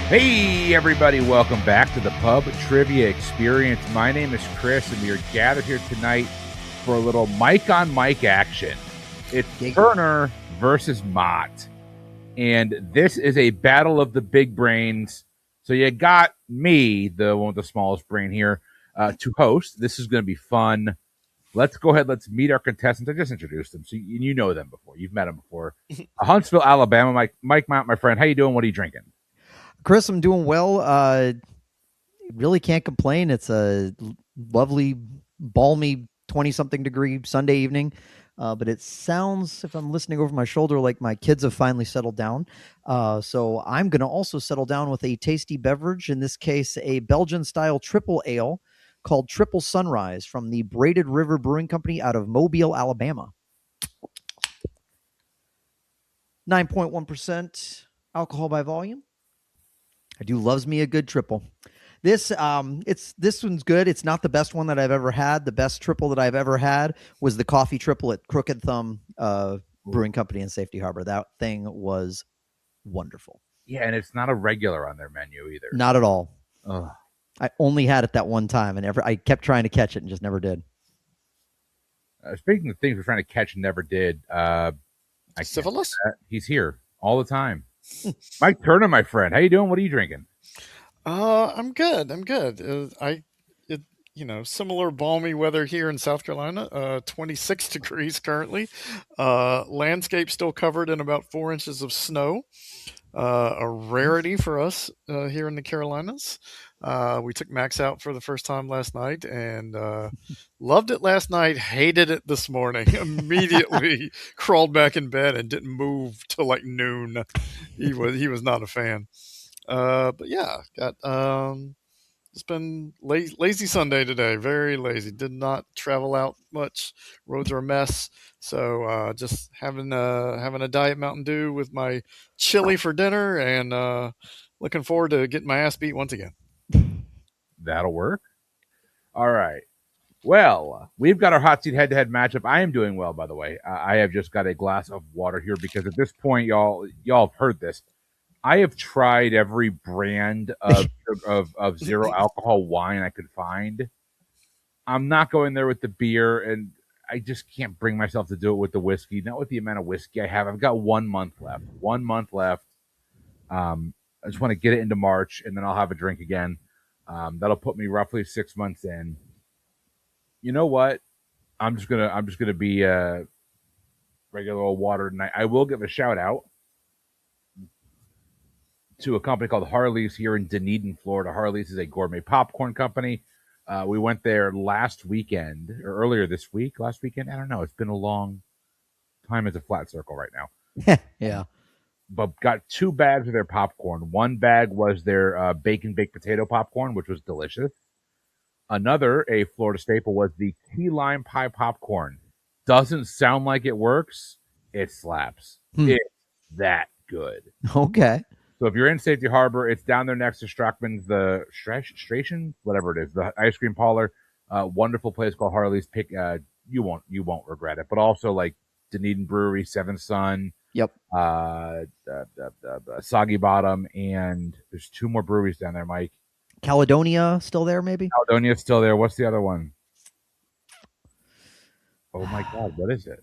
Hey, everybody, welcome back to the Pub Trivia Experience. My name is Chris, and we are gathered here tonight for a little Mike on Mike action. It's Turner versus Mott, and this is a battle of the big brains. So you got me, the one with the smallest brain here, to host. This is going to be fun. Let's go ahead. Let's meet our contestants. I just introduced them, so you know them before. You've met them before. Huntsville, Alabama. Mike Mott, my friend. How you doing? What are you drinking? Chris, I'm doing well. Really can't complain. It's a lovely, balmy 20-something degree Sunday evening. But it sounds, if I'm listening over my shoulder, like my kids have finally settled down. So I'm going to also settle down with a tasty beverage, in this case, a Belgian-style triple ale called Triple Sunrise from the Braided River Brewing Company out of Mobile, Alabama. 9.1% alcohol by volume. I do loves me a good triple. This one's good. It's not the best one that I've ever had. The best triple that I've ever had was the coffee triple at Crooked Thumb Brewing Company in Safety Harbor. That thing was wonderful. Yeah, and it's not a regular on their menu either. Not at all. Ugh. I only had it that one time, and I kept trying to catch it and just never did. Speaking of things we're trying to catch and never did, Syphilis? He's here all the time. Mike Turner, my friend. How you doing? What are you drinking? I'm good. Similar balmy weather here in South Carolina. 26 degrees currently. Landscape still covered in about 4 inches of snow. A rarity for us here in the Carolinas. We took Max out for the first time last night and loved it last night, hated it this morning. Immediately crawled back in bed and didn't move till like noon. He was not a fan. But yeah, it's been lazy Sunday today. Very lazy. Did not travel out much. Roads are a mess. So just having a Diet Mountain Dew with my chili for dinner and looking forward to getting my ass beat once again. That'll work. All right. Well, we've got our hot seat head-to-head matchup. I am doing well, by the way. I have just got a glass of water here because at this point, y'all have heard this. I have tried every brand of zero alcohol wine I could find. I'm not going there with the beer, and I just can't bring myself to do it with the whiskey. Not with the amount of whiskey I have. I've got 1 month left. 1 month left. I just want to get it into March, and then I'll have a drink again. That'll put me roughly 6 months in. You know what? I'm just gonna be regular old water tonight. I will give a shout out to a company called Harley's here in Dunedin, Florida. Harley's is a gourmet popcorn company. We went there last weekend or earlier this week. Last weekend, I don't know. It's been a long time. It's a flat circle right now. Yeah. But got 2 bags of their popcorn. One bag was their bacon baked potato popcorn, which was delicious. Another, a Florida staple, was the key lime pie popcorn. Doesn't sound like it works. It slaps. It's that good. Okay. So if you're in Safety Harbor, it's down there next to Strockman's, the Station, whatever it is, the ice cream parlor. Wonderful place called Harley's. You won't regret it. But also like Dunedin Brewery, Seventh Son. Yep. Soggy Bottom, and there's 2 more breweries down there, Mike. Caledonia still there, maybe? Caledonia's still there. What's the other one? Oh my God, what is it?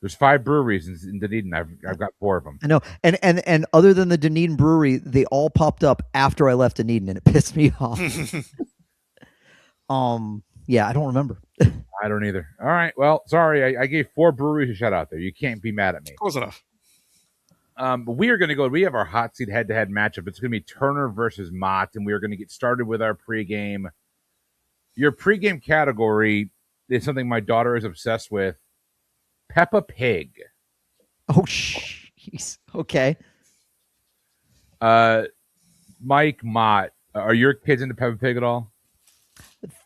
There's 5 breweries in Dunedin. I've got 4 of them. I know. And other than the Dunedin Brewery, they all popped up after I left Dunedin, and it pissed me off. Yeah, I don't remember. I don't either. All right. Well, sorry. I gave 4 breweries a shout out there. You can't be mad at me. Close enough. But we are going to go. We have our hot seat head-to-head matchup. It's going to be Turner versus Mott, and we are going to get started with our pregame. Your pregame category is something my daughter is obsessed with. Peppa Pig. Oh, jeez. Okay. Mike Mott, are your kids into Peppa Pig at all?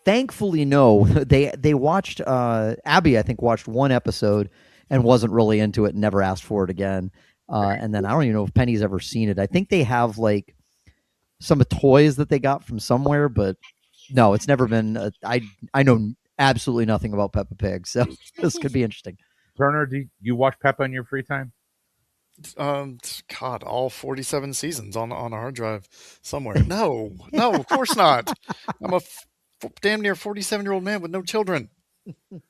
Thankfully, no. They watched, Abby, I think, watched 1 episode and wasn't really into it and never asked for it again. And then I don't even know if Penny's ever seen it. I think they have like some toys that they got from somewhere, but no, it's never been. I know absolutely nothing about Peppa Pig, so this could be interesting. Turner, do you watch Peppa in your free time? God, all 47 seasons on a hard drive somewhere. No, no, of course not. I'm a damn near 47-year-old man with no children. There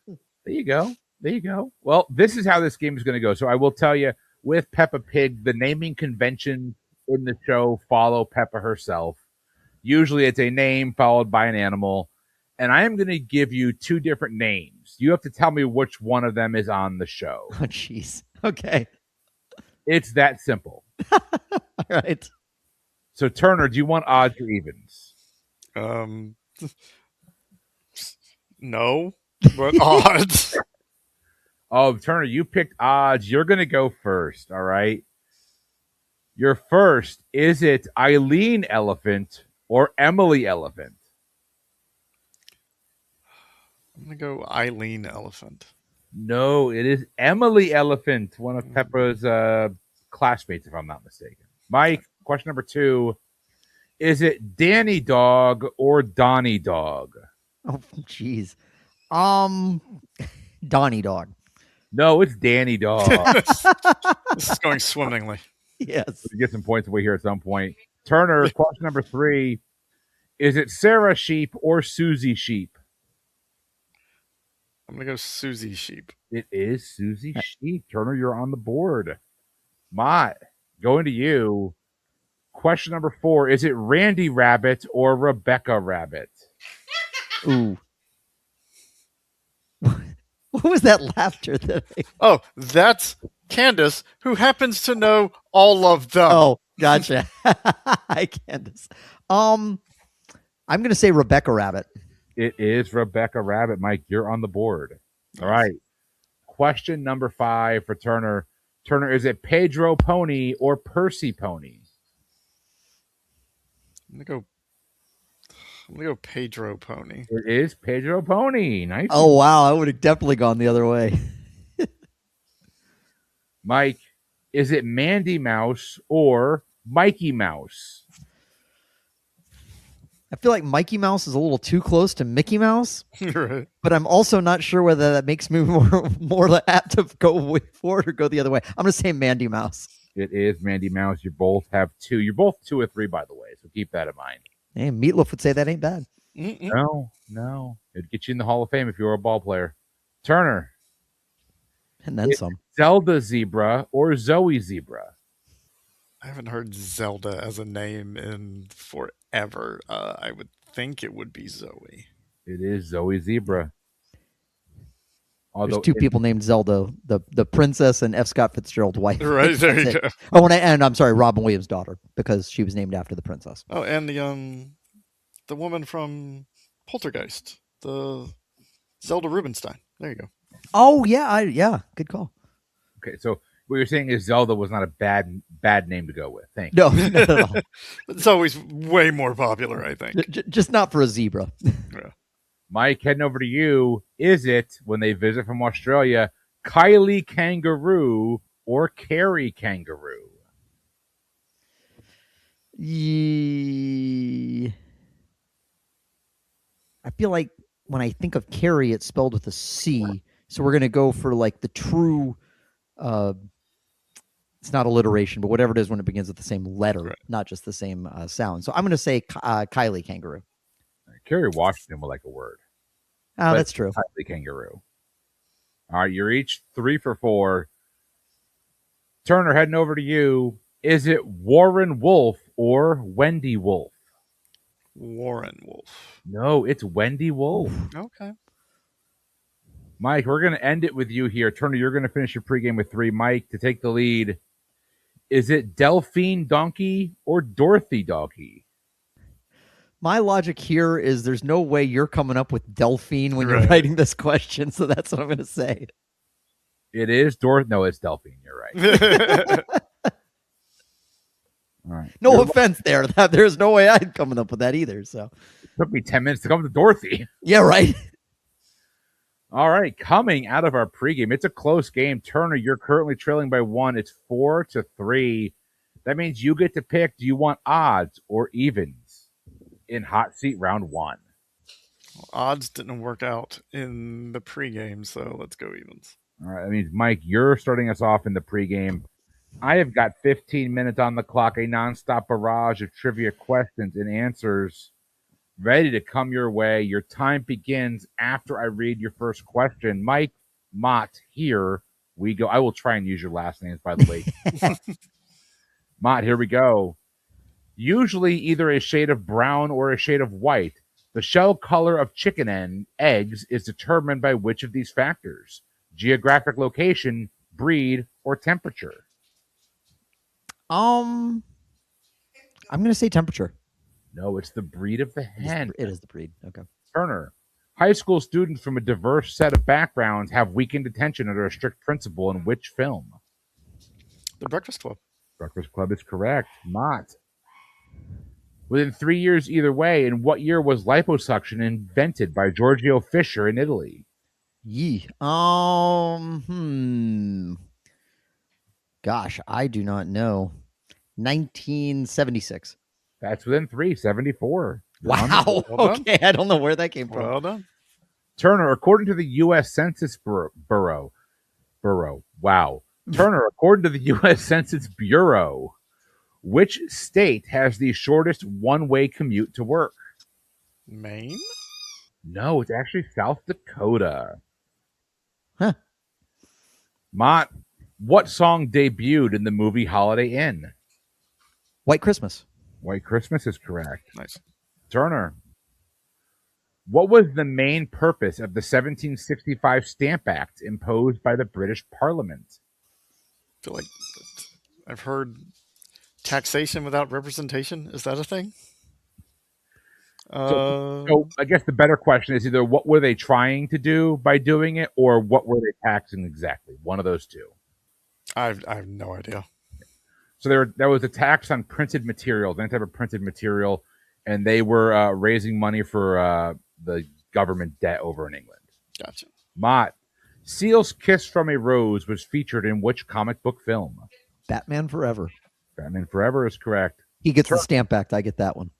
you go. There you go. Well, this is how this game is going to go. So I will tell you, with Peppa Pig, the naming convention in the show follow Peppa herself. Usually it's a name followed by an animal. And I am going to give you two different names. You have to tell me which one of them is on the show. Oh, jeez. Okay. It's that simple. All right. So, Turner, do you want odds or evens? No, but odds. Oh, Turner, you picked odds. You're going to go first, all right? Your first, is it Eileen Elephant or Emily Elephant? I'm going to go Eileen Elephant. No, it is Emily Elephant, one of Peppa's classmates, if I'm not mistaken. Mike, question number 2. Is it Danny Dog or Donnie Dog? Oh, jeez. Donnie Dog. No, it's Danny Dog. This is going swimmingly. Yes. We get some points away here at some point. Turner, question number 3. Is it Sarah Sheep or Susie Sheep? I'm going to go Susie Sheep. It is Susie Sheep. Turner, you're on the board. Mott, going to you. Question number 4. Is it Randy Rabbit or Rebecca Rabbit? Ooh. What was that laughter that Oh, that's Candace, who happens to know all of them. Oh, gotcha. Hi, Candace. I'm going to say Rebecca Rabbit. It is Rebecca Rabbit. Mike, you're on the board. All right. Question number 5 for Turner. Turner, is it Pedro Pony or Percy Pony? I'm gonna go Pedro Pony. It is Pedro Pony. Nice. Oh, wow. I would have definitely gone the other way. Mike, is it Mandy Mouse or Mikey Mouse? I feel like Mikey Mouse is a little too close to Mickey Mouse, Right. but I'm also not sure whether that makes me more apt to go forward or go the other way. I'm going to say Mandy Mouse. It is Mandy Mouse. You both have 2. You're both 2 or 3, by the way, so keep that in mind. Hey, Meatloaf would say that ain't bad. Mm-mm. No. It'd get you in the Hall of Fame if you were a ball player. Turner, And then some. Zelda Zebra or Zoe Zebra? I haven't heard Zelda as a name in forever. I would think it would be Zoe. It is Zoe Zebra. There's 2 people named Zelda, the princess and F. Scott Fitzgerald's wife. Right, there you go. Oh, and I'm sorry, Robin Williams' daughter, because she was named after the princess. Oh, and the woman from Poltergeist, the Zelda Rubinstein. There you go. Oh, yeah, good call. Okay, so what you're saying is Zelda was not a bad name to go with. Thank you. No, not at all. It's always way more popular, I think. Just not for a zebra. Yeah. Mike, heading over to you. Is it, when they visit from Australia, Kylie Kangaroo or Carrie Kangaroo? I feel like when I think of Carrie, it's spelled with a C. So we're going to go for like the true, it's not alliteration, but whatever it is when it begins with the same letter, Right. not just the same sound. So I'm going to say Kylie Kangaroo. Kerry Washington would like a word. Oh, that's true. Kylie Kangaroo. All right, you're each 3 for 4. Turner, heading over to you. Is it Warren Wolf or Wendy Wolf? Warren Wolf. No, it's Wendy Wolf. Okay. Mike, we're going to end it with you here. Turner, you're going to finish your pregame with 3. Mike, to take the lead. Is it Delphine Donkey or Dorothy Donkey? My logic here is there's no way you're coming up with Delphine when you're Right. writing this question, so that's what I'm going to say. It is Dorothy. No, it's Delphine. You're right. All right. No offense there. There's no way I'm coming up with that either. So It took me 10 minutes to come to Dorothy. yeah, right. All right, coming out of our pregame, it's a close game. Turner, you're currently trailing by 1. It's 4-3. That means you get to pick. Do you want odds or evens in Hot Seat round 1? Odds didn't work out in the pregame, so let's go evens. All right, that means, Mike, you're starting us off in the pregame. I have got 15 minutes on the clock, a nonstop barrage of trivia questions and answers ready to come your way. Your time begins after I read your first question. Mike Mott, here we go. I will try and use your last names, by the way. Mott, here we go. Usually either a shade of brown or a shade of white. The shell color of chicken eggs is determined by which of these factors? Geographic location, breed, or temperature? I'm going to say temperature. No, it's the breed of the hen. It is the breed. Okay. Turner. High school students from a diverse set of backgrounds have weekend detention under a strict principle in which film? The Breakfast Club. Breakfast Club is correct. Mott. Within 3 years either way, in what year was liposuction invented by Giorgio Fischer in Italy? Yee. Gosh, I do not know. 1976. That's within 3, 74. Wow. Well done. Okay, I don't know where that came from. Well done. Turner, according to the U.S. Census Bureau. Wow. Turner, according to the U.S. Census Bureau, which state has the shortest one-way commute to work? Maine? No, it's actually South Dakota. Huh. Mott, what song debuted in the movie Holiday Inn? White Christmas. White Christmas is correct. Nice. Turner, what was the main purpose of the 1765 Stamp Act imposed by the British Parliament? I feel like I've heard taxation without representation. Is that a thing? So I guess the better question is either what were they trying to do by doing it, or what were they taxing exactly? One of those two. I have no idea. So there was a tax on printed materials, any type of printed material, and they were raising money for the government debt over in England. Gotcha. Mott, Seal's Kiss from a Rose was featured in which comic book film? Batman Forever. Batman Forever is correct. He gets the Stamp Act. I get that one.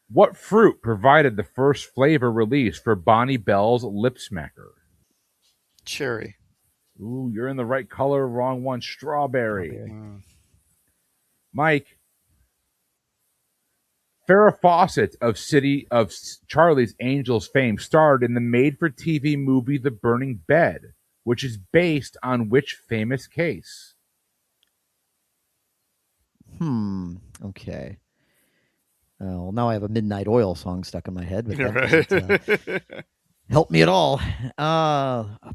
What fruit provided the first flavor release for Bonnie Bell's Lip Smacker? Cherry. Ooh, you're in the right color. Wrong one. Strawberry. Mike, Farrah Fawcett of City of Charlie's Angels fame starred in the made-for-TV movie The Burning Bed, which is based on which famous case? Okay. Well, now I have a Midnight Oil song stuck in my head, but that doesn't help me at all.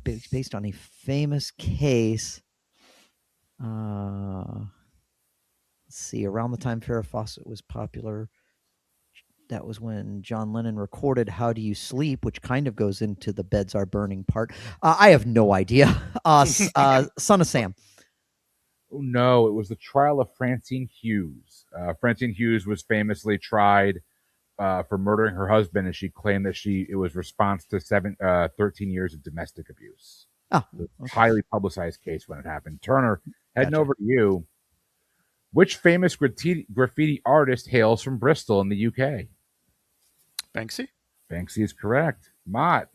Based on a famous case. Let's see. Around the time Farrah Fawcett was popular, that was when John Lennon recorded "How Do You Sleep," which kind of goes into the "Beds Are Burning" part. I have no idea. Son of Sam. Oh, no, it was the trial of Francine Hughes. Francine Hughes was famously tried for murdering her husband, and she claimed that it was response to 13 years of domestic abuse. Oh, okay. Highly publicized case when it happened. Turner, heading Gotcha. over to you. Which famous graffiti artist hails from Bristol in the UK? Banksy? Banksy is correct. Mott,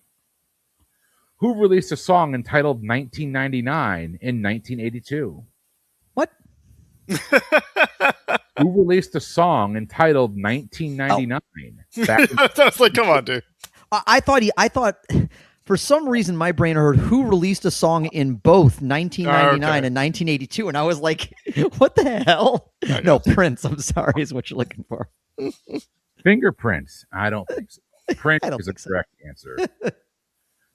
who released a song entitled 1999 in 1982? What? Who released a song entitled 1999? I was like, come on, dude. I thought for some reason my brain heard who released a song in both 1999 and 1982, and I was like, what the hell? No, Prince, I'm sorry, is what you're looking for. Fingerprints. I don't think so. Prince is a correct answer.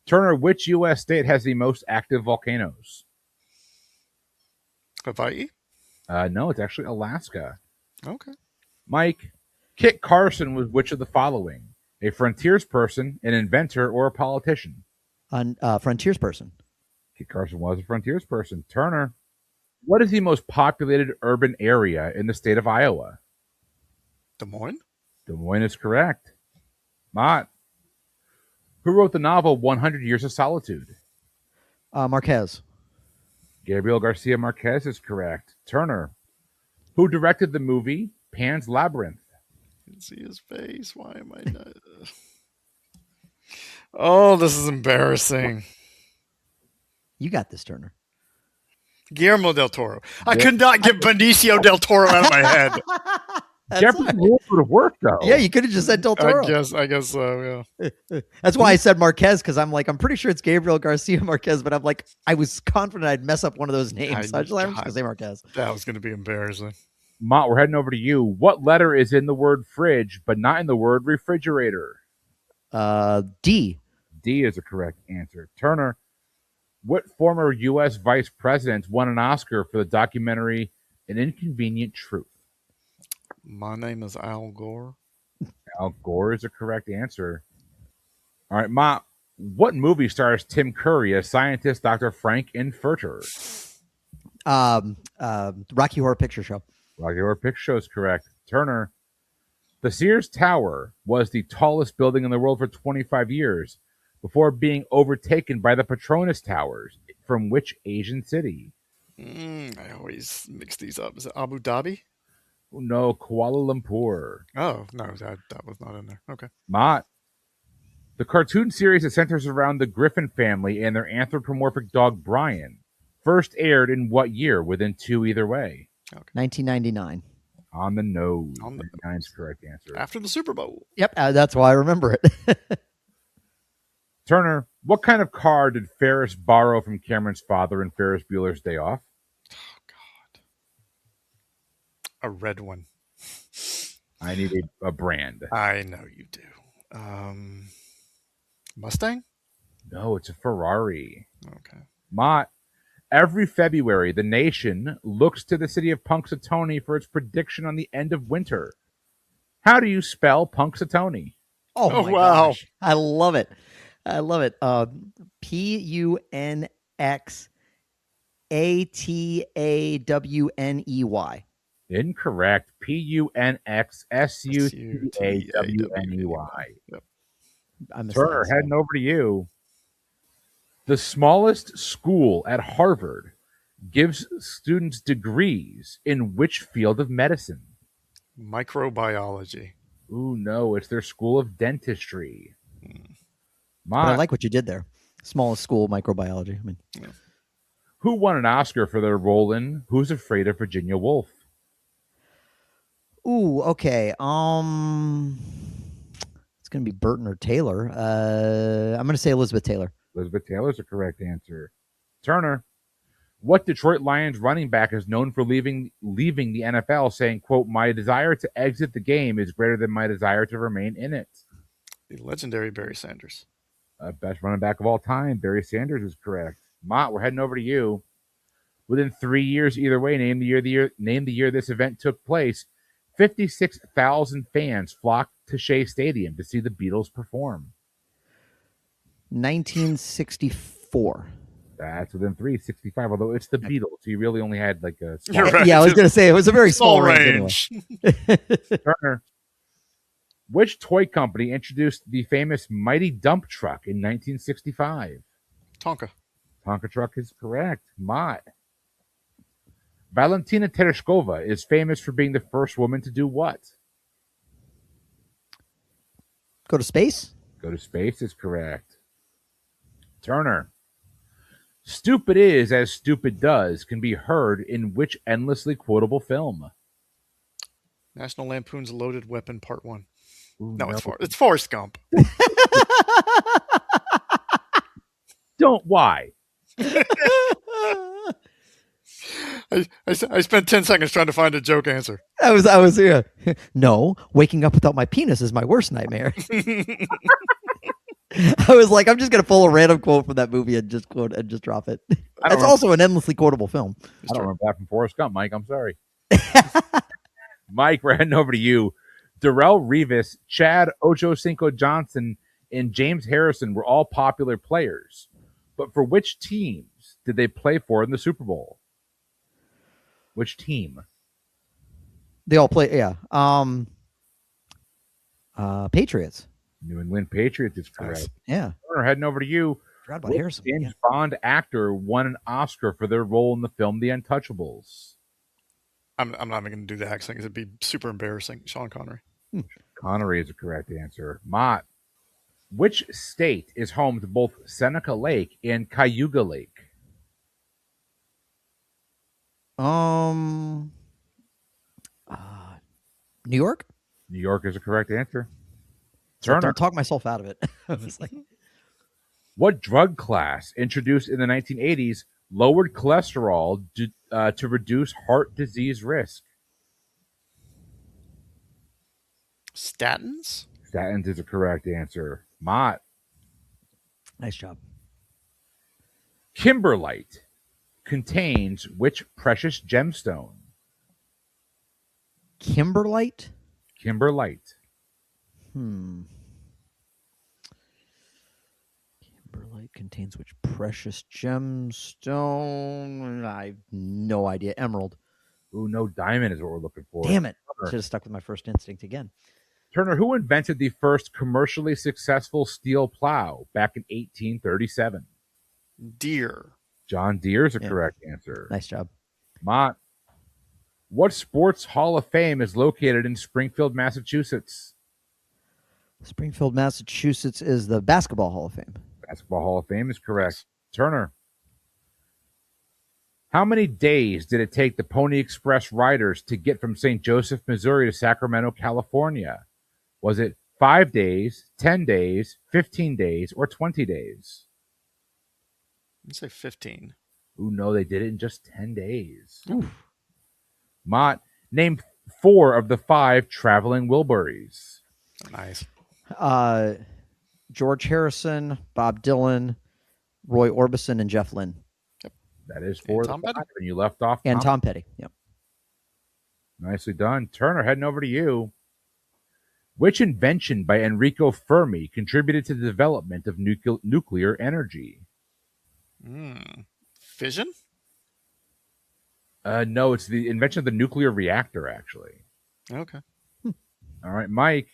Turner, which U.S. state has the most active volcanoes? Hawaii? No, it's actually Alaska. Okay. Mike, Kit Carson was which of the following? A frontiers person, an inventor, or a politician? Frontiers person. Kit Carson was a frontiers person. Turner, what is the most populated urban area in the state of Iowa? Des Moines? Des Moines is correct. Mott, who wrote the novel 100 Years of Solitude? Marquez. Gabriel Garcia Marquez is correct. Turner, who directed the movie Pan's Labyrinth? I can see his face. Why am I not? Oh, this is embarrassing. You got this, Turner. Guillermo del Toro. I could not get Benicio del Toro out of my head. Jeopardy rules would have worked though. Yeah, you could have just said Del Toro. I guess so. Yeah. That's why I said Marquez, because I'm pretty sure it's Gabriel Garcia Marquez, but I'm I was confident I'd mess up one of those names. So I'm just going to say Marquez. That was going to be embarrassing. Mott, we're heading over to you. What letter is in the word fridge, but not in the word refrigerator? D. D is the correct answer. Turner, what former U.S. vice president won an Oscar for the documentary An Inconvenient Truth? My name is Al Gore. Al Gore is the correct answer. All right, Mott, what movie stars Tim Curry as scientist Dr. Frank Infurter? Rocky Horror Picture Show. Rocky Horror Picture Show is correct. Turner, the Sears Tower was the tallest building in the world for 25 years before being overtaken by the Petronas Towers. From which Asian city? I always mix these up. Is it Abu Dhabi? No, Kuala Lumpur. Oh, no, that was not in there. Okay. Mott, the cartoon series that centers around the Griffin family and their anthropomorphic dog Brian first aired in what year? Within two either way. Okay. 1999. On the nose. 99 is correct answer. After the Super Bowl. Yep, that's why I remember it. Turner, what kind of car did Ferris borrow from Cameron's father in Ferris Bueller's Day Off? Oh, God. A red one. I need a brand. I know you do. Mustang? No, it's a Ferrari. Okay. Mott, every February, the nation looks to the city of Punxsutawney for its prediction on the end of winter. How do you spell Punxsutawney? Oh my wow. gosh. I love it. I love it. Punxsutawney. Incorrect. Punxsutawney. Yep. Turner, heading over to you. The smallest school at Harvard gives students degrees in which field of medicine? Microbiology. Ooh, no, it's their school of dentistry. But I like what you did there. Smallest school, microbiology. I mean, Yeah. Who won an Oscar for their role in Who's Afraid of Virginia Woolf? ooh, okay. It's going to be Burton or Taylor. I'm going to say Elizabeth Taylor. Elizabeth Taylor's the correct answer. Turner, what Detroit Lions running back is known for leaving the NFL, saying, quote, "My desire to exit the game is greater than my desire to remain in it"? The legendary Barry Sanders. Best running back of all time, Barry Sanders is correct. Mott, we're heading over to you. Within 3 years, either way, name the year this event took place. 56,000 fans flocked to Shea Stadium to see the Beatles perform. 1964. That's within 365, although it's the Beatles. So you really only had like a small... You're right. Yeah, I was going to say it was a very small range. Anyway. Turner, which toy company introduced the famous Mighty Dump Truck in 1965? Tonka. Tonka truck is correct. Mott. Valentina Tereshkova is famous for being the first woman to do what? Go to space? Go to space is correct. Turner. Stupid is as stupid does can be heard in which endlessly quotable film? National Lampoon's Loaded Weapon Part 1. Ooh, No, it's Forrest Gump. Don't why? I spent 10 seconds trying to find a joke answer. I was yeah. No, waking up without my penis is my worst nightmare. I was like, I'm just gonna pull a random quote from that movie and just drop it. That's also an endlessly quotable film. I don't remember that from Forrest Gump, Mike. I'm sorry. Mike, we're heading over to you. Darrell Revis, Chad Ochocinco Johnson, and James Harrison were all popular players. But for which teams did they play for in the Super Bowl? Which team? They all play, yeah. Patriots. New England Patriots is correct. Nice. Yeah. We're heading over to you. Forgot about Harrison. James Bond actor won an Oscar for their role in the film The Untouchables. I'm not even going to do the accent because it'd be super embarrassing. Sean Connery. Connery is the correct answer. Mott, which state is home to both Seneca Lake and Cayuga Lake? Um, New York. New York is a correct answer. So Turner, don't talk myself out of it. I was like, what drug class introduced in the 1980s lowered cholesterol to reduce heart disease risk? Statins? Statins is a correct answer. Mott, nice job. kimberlite contains which precious gemstone? Kimberlite. Kimberlite. Kimberlite contains which precious gemstone? I have no idea. Emerald. Ooh, no, diamond is what we're looking for. Damn it. Should have stuck with my first instinct again. Turner, who invented the first commercially successful steel plow back in 1837? Deer. John Deere is a correct answer. Nice job. Mott, what sports hall of fame is located in Springfield, Massachusetts? Springfield, Massachusetts is the Basketball Hall of Fame. Basketball Hall of Fame is correct. Turner, how many days did it take the Pony Express riders to get from St. Joseph, Missouri to Sacramento, California? Was it 5 days, 10 days, 15 days, or 20 days? Let's say 15. Ooh, no, they did it in just 10 days. Oof. Mott, name 4 of the 5 traveling Wilburys. Nice. George Harrison, Bob Dylan, Roy Orbison, and Jeff Lynne. That is 4 of the Tom 5, Petty. and you left off And Tom Petty. Yep. Nicely done. Turner, heading over to you. Which invention by Enrico Fermi contributed to the development of nuclear energy? Fission? No, it's the invention of the nuclear reactor, actually. Okay. All right, Mike.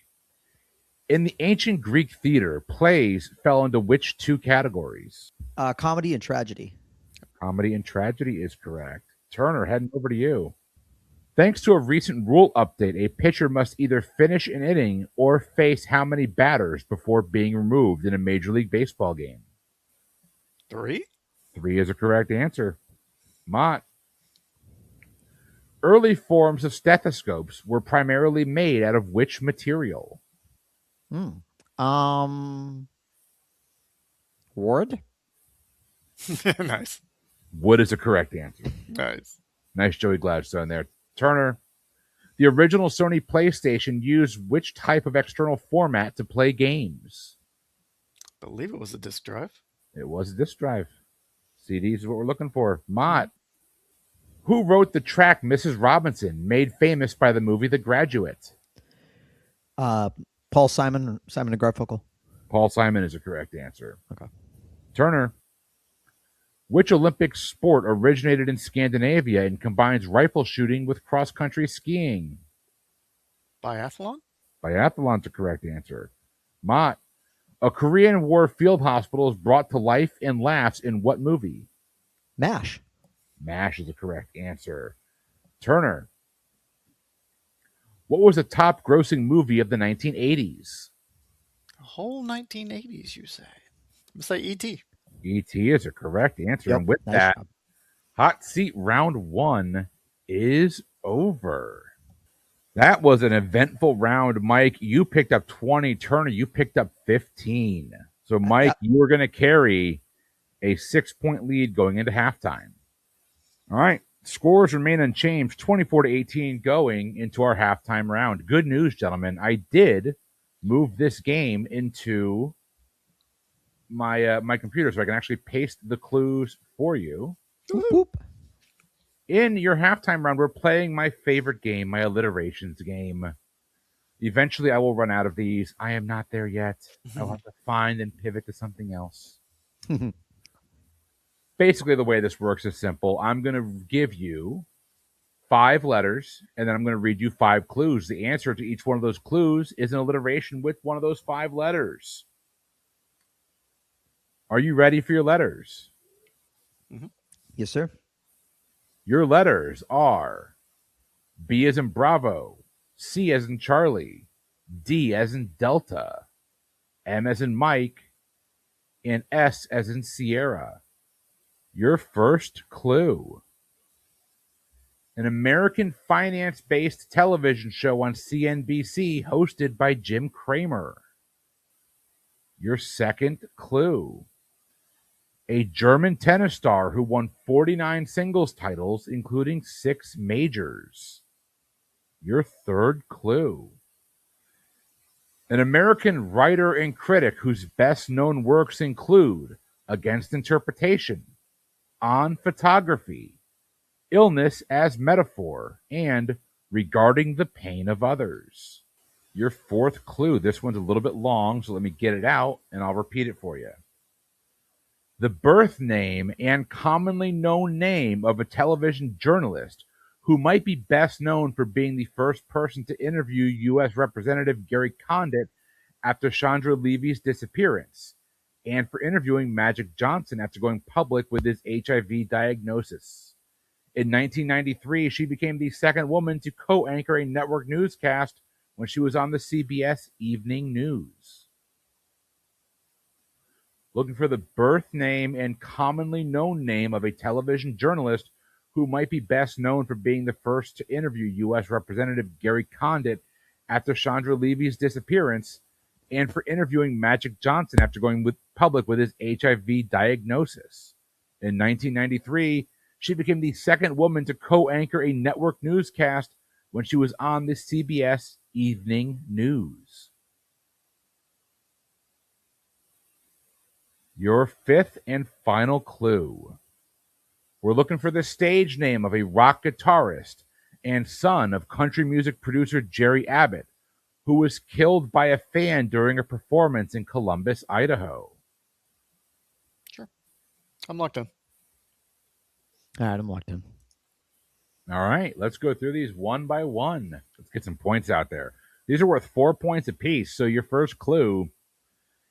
In the ancient Greek theater, plays fell into which 2 categories? Comedy and tragedy. Comedy and tragedy is correct. Turner, heading over to you. Thanks to a recent rule update, a pitcher must either finish an inning or face how many batters before being removed in a Major League Baseball game? 3? 3 is a correct answer. Mott. Early forms of stethoscopes were primarily made out of which material? Ward. Nice. Wood is a correct answer. Nice. Nice Joey Gladstone there. Turner. The original Sony PlayStation used which type of external format to play games? I believe it was a disk drive. It was a disk drive. CDs is what we're looking for. Mott. Who wrote the track Mrs. Robinson, made famous by the movie The Graduate? Paul Simon and Garfunkel. Paul Simon is a correct answer. Okay. Turner. Which Olympic sport originated in Scandinavia and combines rifle shooting with cross-country skiing? Biathlon? Biathlon's a correct answer. Mott. A Korean War field hospital is brought to life and laughs in what movie? MASH. MASH is a correct answer. Turner. What was the top grossing movie of the 1980s? The whole 1980s, you say? Let's say E.T. E.T. is a correct answer. Yep, And with nice that, job. Hot Seat round 1 is over. That was an eventful round. Mike, you picked up 20. Turner, you picked up 15. So, Mike, you were going to carry a 6-point lead going into halftime. All right. Scores remain unchanged, 24-18 going into our halftime round. Good news, gentlemen. I did move this game into my computer so I can actually paste the clues for you. Boop, boop. In your halftime round, we're playing my favorite game, my alliterations game. Eventually, I will run out of these. I am not there yet. I'll have to find and pivot to something else. Basically, the way this works is simple. I'm going to give you 5 letters, and then I'm going to read you 5 clues. The answer to each one of those clues is an alliteration with one of those 5 letters. Are you ready for your letters? Yes, sir. Your letters are B as in Bravo, C as in Charlie, D as in Delta, M as in Mike, and S as in Sierra. Your first clue. An American finance-based television show on CNBC hosted by Jim Cramer. Your second clue. A German tennis star who won 49 singles titles, including 6 majors. Your third clue. An American writer and critic whose best-known works include Against Interpretation, On Photography, Illness as Metaphor, and Regarding the Pain of Others. Your fourth clue. This one's a little bit long, so let me get it out, and I'll repeat it for you. The birth name and commonly known name of a television journalist who might be best known for being the first person to interview U.S. Representative Gary Condit after Chandra Levy's disappearance, and for interviewing Magic Johnson after going public with his HIV diagnosis. In 1993, she became the second woman to co-anchor a network newscast when she was on the CBS Evening News. Looking for the birth name and commonly known name of a television journalist who might be best known for being the first to interview U.S. Representative Gary Condit after Chandra Levy's disappearance, and for interviewing Magic Johnson after going public with his HIV diagnosis. In 1993, she became the second woman to co-anchor a network newscast when she was on the CBS Evening News. Your fifth and final clue. We're looking for the stage name of a rock guitarist and son of country music producer Jerry Abbott, who was killed by a fan during a performance in Columbus, Idaho. Sure. I'm locked in. All right, I'm locked in. All right, let's go through these one by one. Let's get some points out there. These are worth 4 points apiece. So your first clue,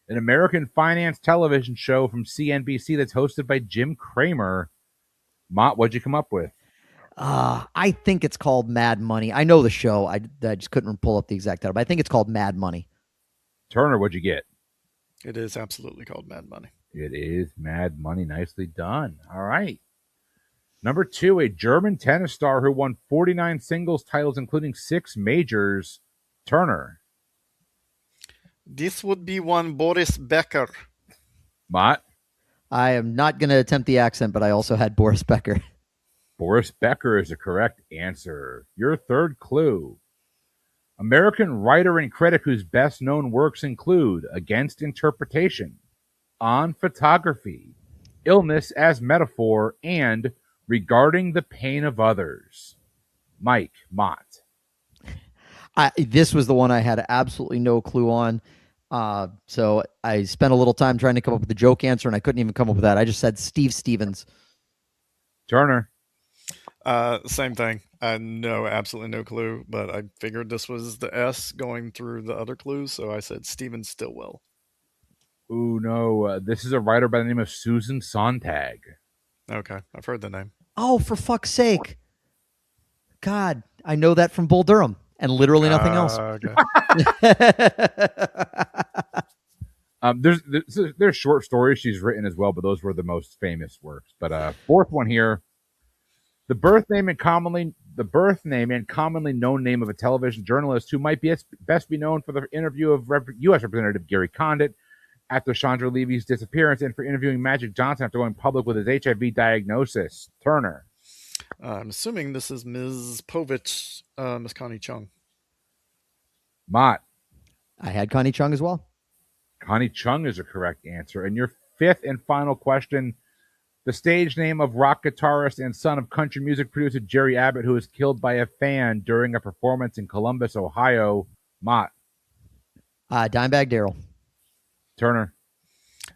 an American finance television show from CNBC that's hosted by Jim Cramer. Mott, what'd you come up with? I think it's called Mad Money. I know the show. I just couldn't pull up the exact title, but I think it's called Mad Money. Turner, what'd you get? It is absolutely called Mad Money. It is Mad Money. Nicely done. All right. Number 2, a German tennis star who won 49 singles titles, including 6 majors. Turner. This would be one Boris Becker. Mott. I am not going to attempt the accent, but I also had Boris Becker. Boris Becker is a correct answer. Your third clue. American writer and critic whose best-known works include Against Interpretation, On Photography, Illness as Metaphor, and Regarding the Pain of Others. Mike Mott. This was the one I had absolutely no clue on. So I spent a little time trying to come up with a joke answer, and I couldn't even come up with that. I just said Steve Stevens. Turner. Same thing. I know absolutely no clue, but I figured this was the S going through the other clues, so I said Steven Stillwell. Ooh, no. This is a writer by the name of Susan Sontag. Okay, I've heard the name. Oh, for fuck's sake. God, I know that from Bull Durham and literally nothing else. Okay. There's short stories she's written as well, but those were the most famous works. But fourth one here. The birth name and commonly known name of a television journalist who might best be known for the interview of U.S. Representative Gary Condit after Chandra Levy's disappearance, and for interviewing Magic Johnson after going public with his HIV diagnosis. Turner. I'm assuming this is Ms. Povich, Ms. Connie Chung. Mott. I had Connie Chung as well. Connie Chung is a correct answer. And your fifth and final question, the stage name of rock guitarist and son of country music producer Jerry Abbott, who was killed by a fan during a performance in Columbus, Ohio. Mott. Dimebag Darrell. Turner.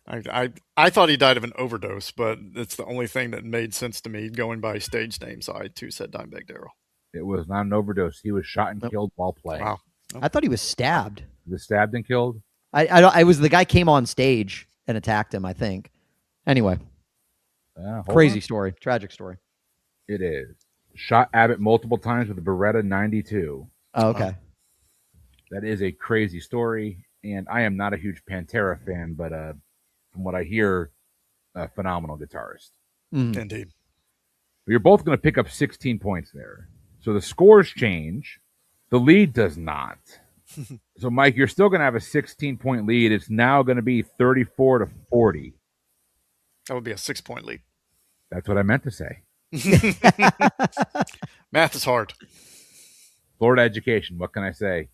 I thought he died of an overdose, but it's the only thing that made sense to me going by stage name, so I too said Dimebag Darrell. It was not an overdose. He was shot and killed while playing. Wow. I thought he was stabbed. He was stabbed and killed? I was the guy came on stage and attacked him, I think. Anyway. Crazy story. Tragic story. It is. Shot Abbott multiple times with a Beretta 92. Oh, okay. That is a crazy story, and I am not a huge Pantera fan, but from what I hear, a phenomenal guitarist. Indeed. You're both going to pick up 16 points there. So the scores change. The lead does not. So, Mike, you're still going to have a 16-point lead. It's now going to be 34-40. That would be a 6-point lead. That's what I meant to say. Math is hard. Florida education. What can I say?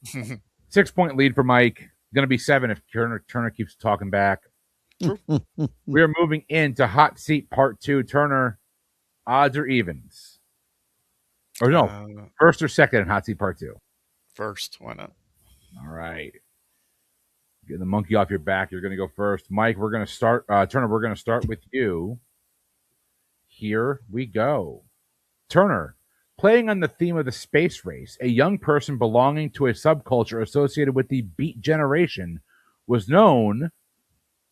6-point lead for Mike. Going to be 7 if Turner keeps talking back. True. We are moving into Hot Seat Part 2. Turner, odds or evens? Or no, first or second in Hot Seat Part 2? First. Why not? All right. Get the monkey off your back. You're going to go first. Mike, we're going to start. Turner, we're going to start with you. Here we go. Turner, playing on the theme of the space race, a young person belonging to a subculture associated with the Beat Generation was known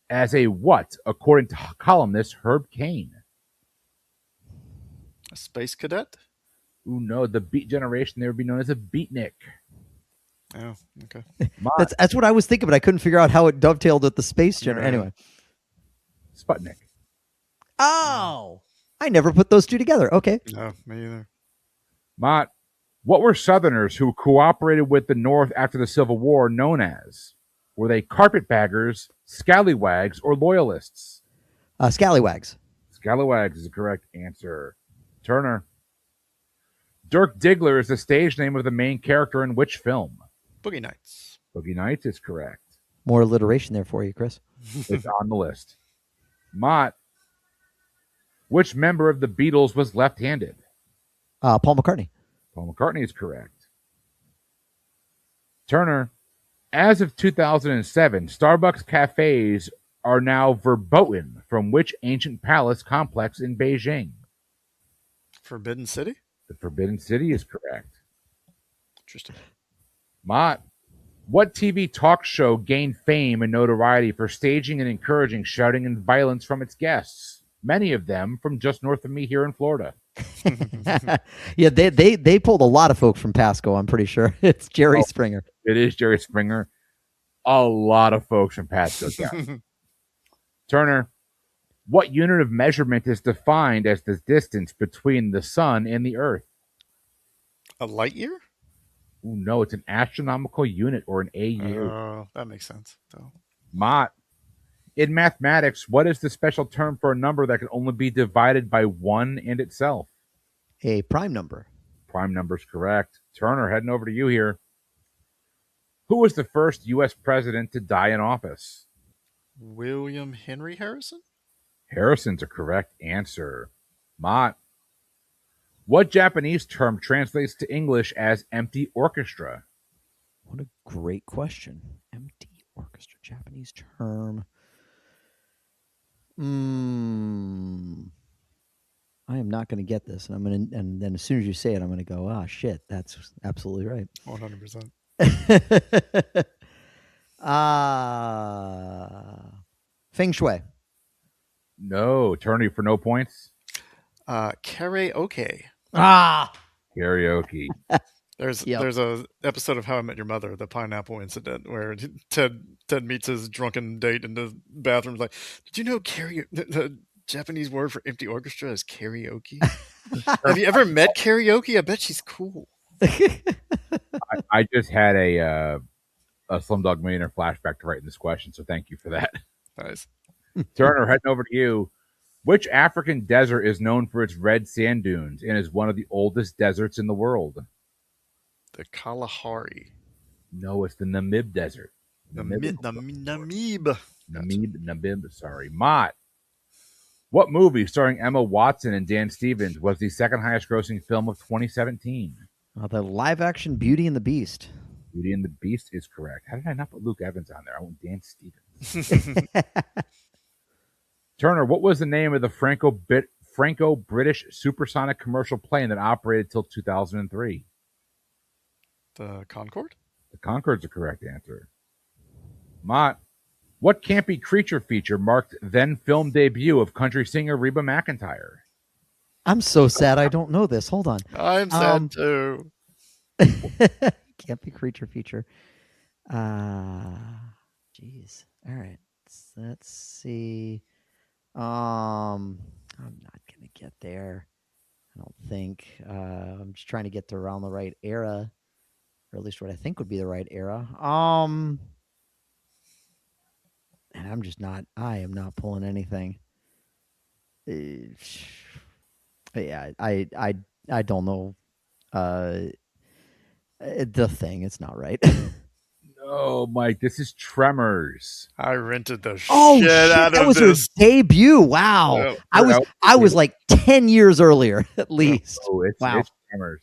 as a what, according to columnist Herb Cain? A space cadet? Ooh, no, the Beat Generation, they would be known as a beatnik. Oh, okay. That's what I was thinking, but I couldn't figure out how it dovetailed with the space generation. Anyway. Sputnik. Oh, I never put those two together. Okay. No, me either. Mott, what were Southerners who cooperated with the North after the Civil War known as? Were they carpetbaggers, scallywags, or loyalists? Scallywags. Scallywags is the correct answer. Turner. Dirk Diggler is the stage name of the main character in which film? Boogie Nights. Boogie Nights is correct. More alliteration there for you, Chris. It's on the list. Mott, which member of the Beatles was left-handed? Paul McCartney. Paul McCartney is correct. Turner, as of 2007, Starbucks cafes are now verboten from which ancient palace complex in Beijing? Forbidden City? The Forbidden City is correct. Interesting. Mott, what TV talk show gained fame and notoriety for staging and encouraging shouting and violence from its guests? Many of them from just north of me here in Florida. Yeah, they pulled a lot of folks from Pasco, I'm pretty sure. It's Jerry Springer. It is Jerry Springer. A lot of folks from Pasco. Yeah. Turner, what unit of measurement is defined as the distance between the sun and the earth? A light year? Ooh, no, it's an astronomical unit or an AU. Oh, that makes sense. So. Mott, in mathematics, what is the special term for a number that can only be divided by 1 and itself? A prime number. Prime number's correct. Turner, heading over to you here. Who was the first U.S. president to die in office? William Henry Harrison? Harrison's a correct answer. Mott, what Japanese term translates to English as empty orchestra? What a great question. Empty orchestra, Japanese term. I am not going to get this, and then as soon as you say it, I'm going to go, ah, shit, that's absolutely right. 100%. Feng Shui. No. Turner for no points? Karaoke. Karaoke. There's a episode of How I Met Your Mother, the pineapple incident, where Ted meets his drunken date in the bathroom. Like, did you know the Japanese word for empty orchestra is karaoke? Have you ever met karaoke? I bet she's cool. I just had a Slumdog Millionaire flashback to writing this question, so thank you for that. Nice. Turner, heading over to you. Which African desert is known for its red sand dunes and is one of the oldest deserts in the world? The Kalahari. No, it's the Namib Desert. Namib. Namib, sorry. Mott, what movie starring Emma Watson and Dan Stevens was the second highest grossing film of 2017? The live-action Beauty and the Beast. Beauty and the Beast is correct. How did I not put Luke Evans on there? I want Dan Stevens. Turner, what was the name of the Franco-British supersonic commercial plane that operated till 2003? The Concorde? The Concorde's the correct answer. Mott, what campy creature feature marked then film debut of country singer Reba McEntire? I'm so sad I don't know this. Hold on. I'm sad too. Campy creature feature. Jeez. All right. Let's see. I'm not gonna get there. I don't think. I'm just trying to get to around the right era, or at least what I think would be the right era. And I'm just not. I am not pulling anything. Yeah, I don't know. The Thing. It's not right. No, Mike, this is Tremors. I rented the Oh shit shit! out That of was her this. debut. Wow. Yep. I was like 10 years earlier at least. Oh, Wow. it's Tremors.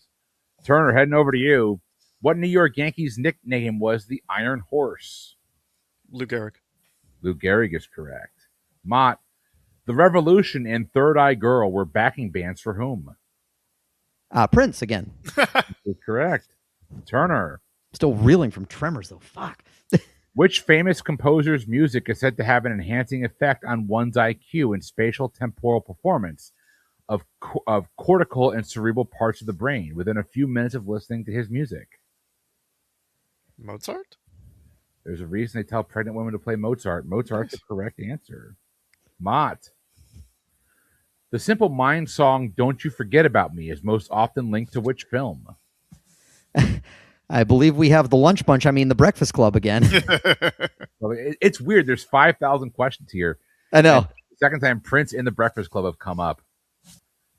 Turner, heading over to you. What New York Yankees nickname was the Iron Horse? Lou Gehrig. Lou Gehrig is correct. Mott, The Revolution and Third Eye Girl were backing bands for whom? Prince again. Is correct. Turner, Still reeling from Tremors though. Fuck. which famous composer's music is said to have an enhancing effect on one's IQ and spatial temporal performance of cortical and cerebral parts of the brain within a few minutes of listening to his music? Mozart? There's a reason they tell pregnant women to play Mozart. Mozart's the correct answer. Mott, the Simple Minds song Don't You Forget About Me is most often linked to which film? I believe we have the Lunch Bunch. I mean, the Breakfast Club again. Well, it's weird. There's 5,000 questions here. I know. And the second time Prince and the Breakfast Club have come up.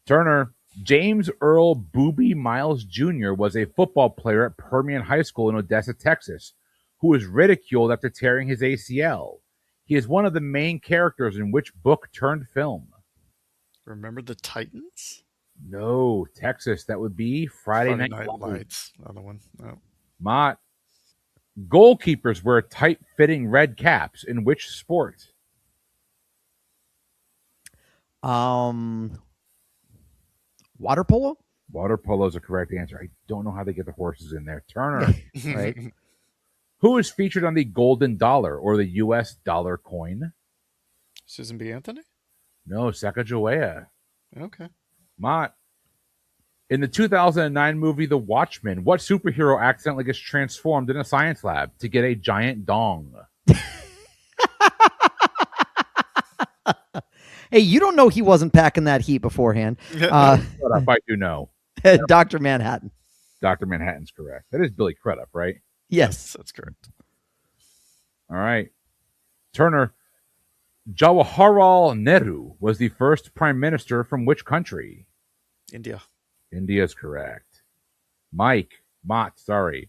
Turner, James Earl Booby Miles Jr. was a football player at Permian High School in Odessa, Texas, who was ridiculed after tearing his ACL. He is one of the main characters in which book turned film? Remember the Titans? No, Texas. That would be Friday Night Lights. Another one. No. Mott, goalkeepers wear tight-fitting red caps in which sport? Water polo? Water polo is a correct answer. I don't know how they get the horses in there. Turner, Right. who is featured on the golden dollar or the U.S. dollar coin? Susan B. Anthony? No, Sacagawea. Okay. Mott, in the 2009 movie The Watchmen, what superhero accidentally gets transformed in a science lab to get a giant dong? Hey, you don't know he wasn't packing that heat beforehand. Shut up, I do know. Dr. Manhattan. Dr. Manhattan's correct. That is Billy Crudup, right? Yes. That's correct. All right. Turner, Jawaharlal Nehru was the first prime minister from which country? India. India is correct. Mike Mott, sorry.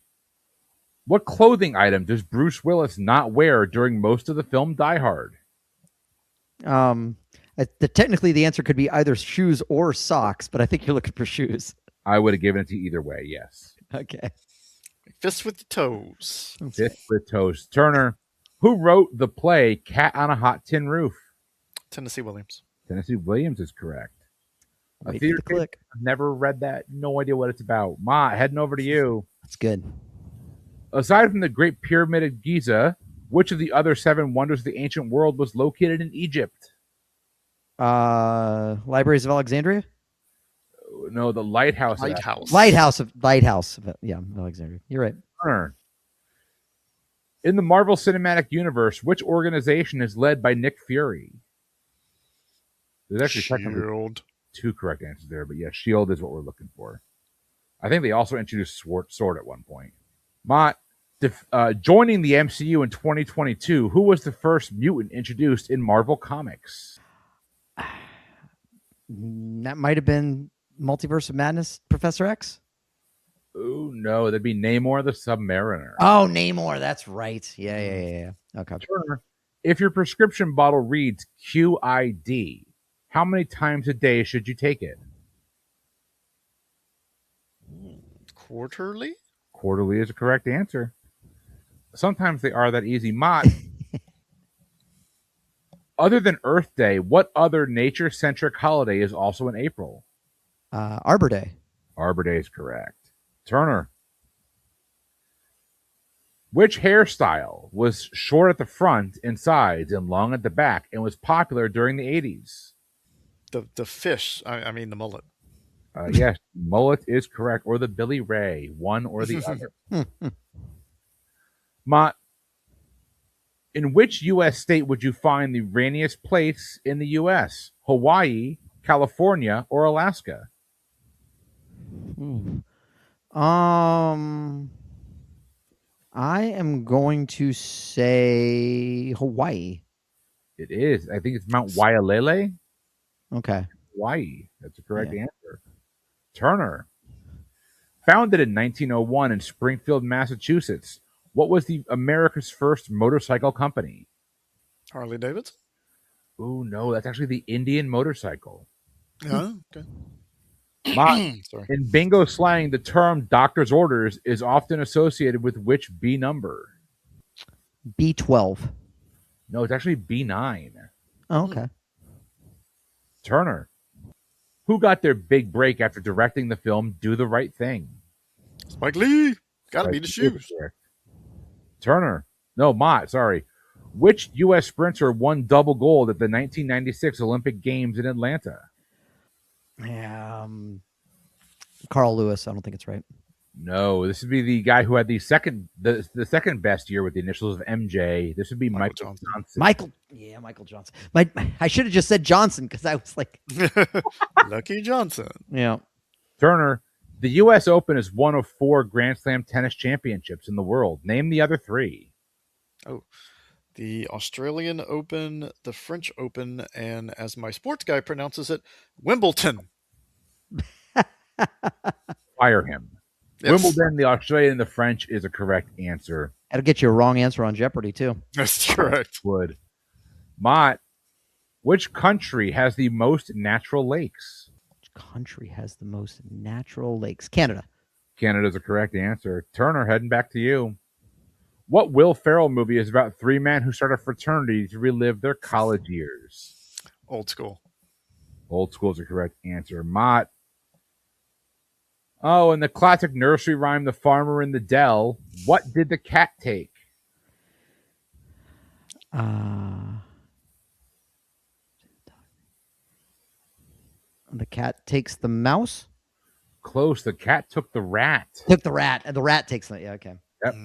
What clothing item does Bruce Willis not wear during most of the film Die Hard? Technically, the answer could be either shoes or socks, but I think you're looking for shoes. I would have given it to you either way, yes. Okay. Fist with the toes. Fist with toes. Turner, who wrote the play Cat on a Hot Tin Roof? Tennessee Williams. Tennessee Williams is correct. A Wait for theater the click. I've never read that. No idea what it's about. Ma, heading over to you. That's good. Aside from the Great Pyramid of Giza, which of the other 7 wonders of the ancient world was located in Egypt? Libraries of Alexandria? No, the Lighthouse. Lighthouse. Lighthouse of Alexandria. You're right. Turner. In the Marvel Cinematic Universe, which organization is led by Nick Fury? There's actually technically Shield. 2 correct answers there, but yeah, S.H.I.E.L.D. is what we're looking for. I think they also introduced Sword at one point. Mott, joining the MCU in 2022, who was the first mutant introduced in Marvel Comics? That might have been Multiverse of Madness, Professor X? Oh, no, that'd be Namor the Submariner. Oh, Namor. That's right. Yeah. Okay. Turner, if your prescription bottle reads QID, how many times a day should you take it? Quarterly? Quarterly is a correct answer. Sometimes they are that easy. Mott, other than Earth Day, what other nature-centric holiday is also in April? Arbor Day. Arbor Day is correct. Turner, which hairstyle was short at the front and sides and long at the back and was popular during the 80s? The fish. I mean the mullet. Yes, mullet is correct. Or the Billy Ray, one or the other. Mott, in which U.S. state would you find the rainiest place in the U.S.? Hawaii, California, or Alaska? Ooh. I am going to say Hawaii. It is. I think it's Mount Waialele, Okay. Hawaii. That's the correct Yeah. answer. Turner. Founded in 1901 in Springfield, Massachusetts, what was the America's first motorcycle company? Harley Davidson. Oh no, that's actually the Indian motorcycle. Okay. Mott, Sorry. in bingo slang, the term doctor's orders is often associated with which B number? B12. No, it's actually B9. Oh, okay. Turner. Who got their big break after directing the film Do the Right Thing? Spike Lee. Gotta be the shoes. Turner. No, Mott, sorry. Which U.S. sprinter won double gold at the 1996 Olympic Games in Atlanta? Yeah. Carl Lewis. I don't think it's right. No, this would be the guy who had the second best year with the initials of MJ. This would be Michael Johnson. Michael Johnson. I should have just said Johnson because I was like, Lucky Johnson. Yeah. Turner. The U.S. Open is one of 4 Grand Slam tennis championships in the world. Name the other 3. Oh, the Australian Open, the French Open, and as my sports guy pronounces it, Wimbledon. Fire him. Yes. Wimbledon, the Australian, and the French is a correct answer. That'll get you a wrong answer on Jeopardy, too. That's correct. Would. Mott, which country has the most natural lakes? Which country has the most natural lakes? Canada. Canada's a correct answer. Turner, heading back to you. What Will Ferrell movie is about 3 men who start a fraternity to relive their college years? Old School. Old School is a correct answer. Mott. Oh, and the classic nursery rhyme, The Farmer in the Dell. What did the cat take? The cat takes the mouse? Close. The cat took the rat. Took the rat. And the rat takes the... Yeah, okay. Yep.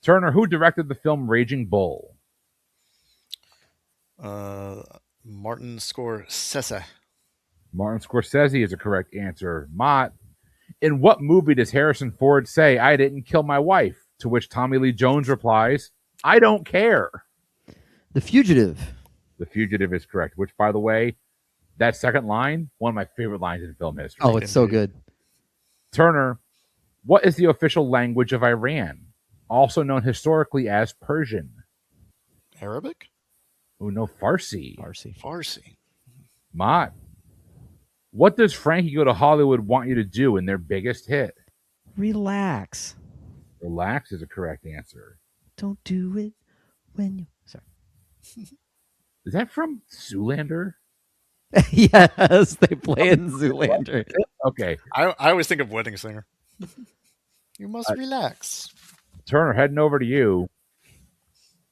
Turner, who directed the film Raging Bull? Martin Scorsese. Martin Scorsese is a correct answer. Mott, in what movie does Harrison Ford say, "I didn't kill my wife"? To which Tommy Lee Jones replies, "I don't care." The Fugitive. The Fugitive is correct, which, by the way, that second line, one of my favorite lines in film history. Oh, it's so good. Turner, what is the official language of Iran, also known historically as Persian? Arabic? Oh, no, Farsi. Farsi. Mott, what does Frankie Go to Hollywood want you to do in their biggest hit? Relax. Relax is a correct answer. Don't do it when you... Sorry. Is that from Zoolander? Yes, they play in Zoolander. Okay. I always think of Wedding Singer. You must relax. Turner, heading over to you.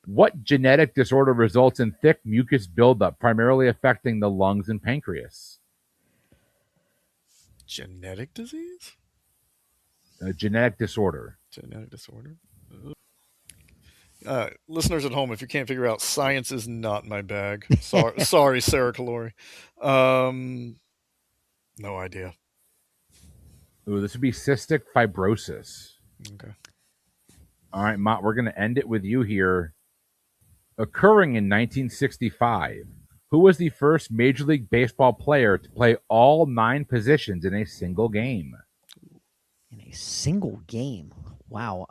What genetic disorder results in thick mucus buildup, primarily affecting the lungs and pancreas? Genetic disease? A genetic disorder. Genetic disorder? Listeners at home, if you can't figure out, science is not my bag. Sorry, Sarah Calori. No idea. Ooh, this would be cystic fibrosis. Okay. All right, Mott, we're going to end it with you here. Occurring in 1965, who was the first Major League Baseball player to play all 9 positions in a single game? In a single game? Wow.